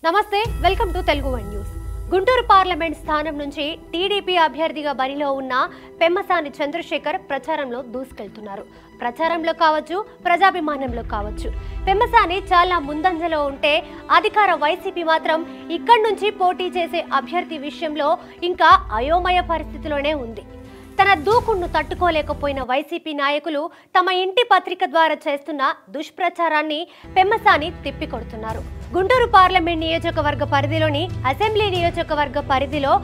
నమస్తే welcome to Telugu one news. Guntur parliament స్థానం నుంచి టీడీపీ అభ్యర్థిగా బరిలో ఉన్న పెమ్మసాని చంద్రశేఖర్ ప్రచారంలో దూసుకెళ్తున్నారు. ప్రచారంలో కావచ్చు, ప్రజాభిమానంలో కావచ్చు పెమ్మసాని చాలా ముందంజలో ఉంటే అధికార వైసీపీ మాత్రం ఇక్కడి నుంచి పోటీ చేసే అభ్యర్థి విషయంలో ఇంకా అయోమయ పరిస్థితిలోనే ఉంది. తన దూకుడును తట్టుకోలేకపోయిన వైసీపీ నాయకులు తమ ఇంటి పత్రిక ద్వారా చేస్తున్న దుష్ప్రచారాన్ని పెమ్మసాని తిప్పికొడుతున్నారు. గుంటూరు పార్లమెంట్ నియోజకవర్గ పరిధిలోని అసెంబ్లీ నియోజకవర్గ పరిధిలో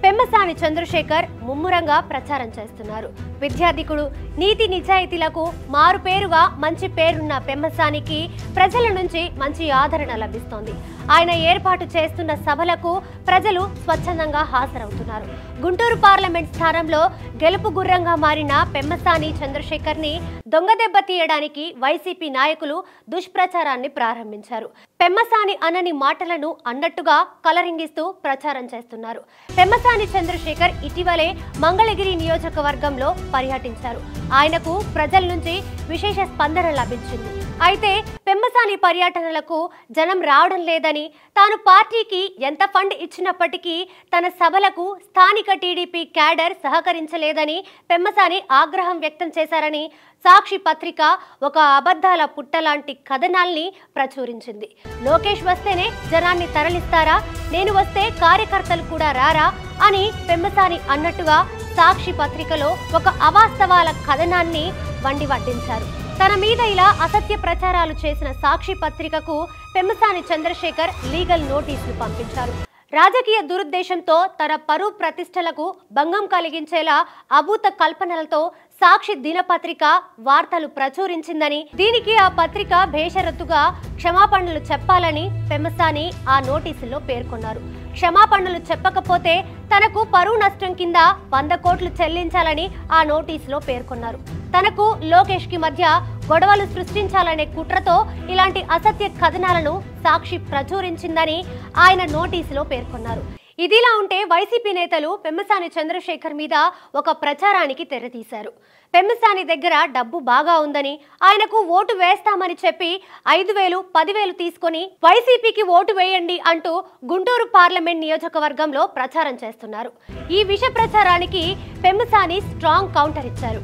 పెమ్మసాని చంద్రశేఖర్ ముమ్మురంగా ప్రచారం చేస్తున్నారు. విద్యార్థికుడు, నీతి నిజాయితీలకు మారుపేరుగా మంచి పేరున్న పెమ్మసానికి ప్రజల నుంచి మంచి ఆదరణ లభిస్తోంది. ఆయన ఏర్పాటు చేస్తున్న సభలకు ప్రజలు స్వచ్ఛందంగా హాజరవుతున్నారు. గుంటూరు పార్లమెంట్ స్థానంలో గెలుపు గుర్రంగా మారిన పెమ్మసాని చంద్రశేఖర్ ని దొంగదెబ్బ తీయడానికి వైసీపీ నాయకులు దుష్ప్రచారాన్ని ప్రారంభించారు. పెమ్మసాని అనని మాటలను అన్నట్టుగా కలరింగిస్తూ ప్రచారం చేస్తున్నారు. పెమ్మసాని చంద్రశేఖర్ ఇటీవలే మంగళగిరి నియోజకవర్గంలో పర్యటించారు. ఆయనకు ప్రజల నుంచి విశేష స్పందన లభించింది. అయితే పెమ్మసాని పర్యటనలకు జనం రావడం లేదని, తాను పార్టీకి ఎంత ఫండ్ ఇచ్చినప్పటికీ తన సభలకు స్థానిక టీడీపీ క్యాడర్ సహకరించలేదని పెమ్మసాని ఆగ్రహం వ్యక్తం చేశారని సాక్షి పత్రిక ఒక అబద్ధాల పుట్టలాంటి కథనాల్ని ప్రచురించింది. లోకేష్ వస్తేనే జనాన్ని తరలిస్తారా, నేను వస్తే కార్యకర్తలు కూడా రారా అని పెమ్మసాని అన్నట్టుగా సాక్షి పత్రికలో ఒక అవాస్తవాల కథనాన్ని వడ్డించారు. తన మీద ఇలా అసత్య ప్రచారాలు చేసిన సాక్షి పత్రికకు పెమ్మసాని చంద్రశేఖర్ లీగల్ నోటీసులు పంపించారు. రాజకీయ దురుద్దేశంతో తన పరువు ప్రతిష్టలకు భంగం కలిగించేలా అభూత కల్పనలతో సాక్షి దినపత్రిక వార్తలు ప్రచురించిందని, దీనికి ఆ పత్రిక బేషరతుగా క్షమాపణలు చెప్పాలని పెమ్మసాని ఆ నోటీసుల్లో పేర్కొన్నారు. క్షమాపణలు చెప్పకపోతే తనకు పరువు నష్టం కింద 100 కోట్లు చెల్లించాలని ఆ నోటీసులో పేర్కొన్నారు. తనకు లోకేష్ కి మధ్య గొడవలు సృష్టించాలనే కుట్రతో ఇలాంటి అసత్య కథనాలను సాక్షి ప్రచురించిందని ఆయన నోటీసులో పేర్కొన్నారు. ఇదిలా ఉంటే వైసీపీ నేతలు పెమ్మసాని చంద్రశేఖర్ మీద ఒక ప్రచారానికి తెరతీశారు. పెమ్మసాని దగ్గర డబ్బు బాగా ఉందని, ఆయనకు ఓటు వేస్తామని చెప్పి 5,000, 10,000 తీసుకొని వైసీపీకి ఓటు వేయండి అంటూ గుంటూరు పార్లమెంట్ నియోజకవర్గంలో ప్రచారం చేస్తున్నారు. ఈ విష ప్రచారానికి పెమ్మసాని స్ట్రాంగ్ కౌంటర్ ఇచ్చారు.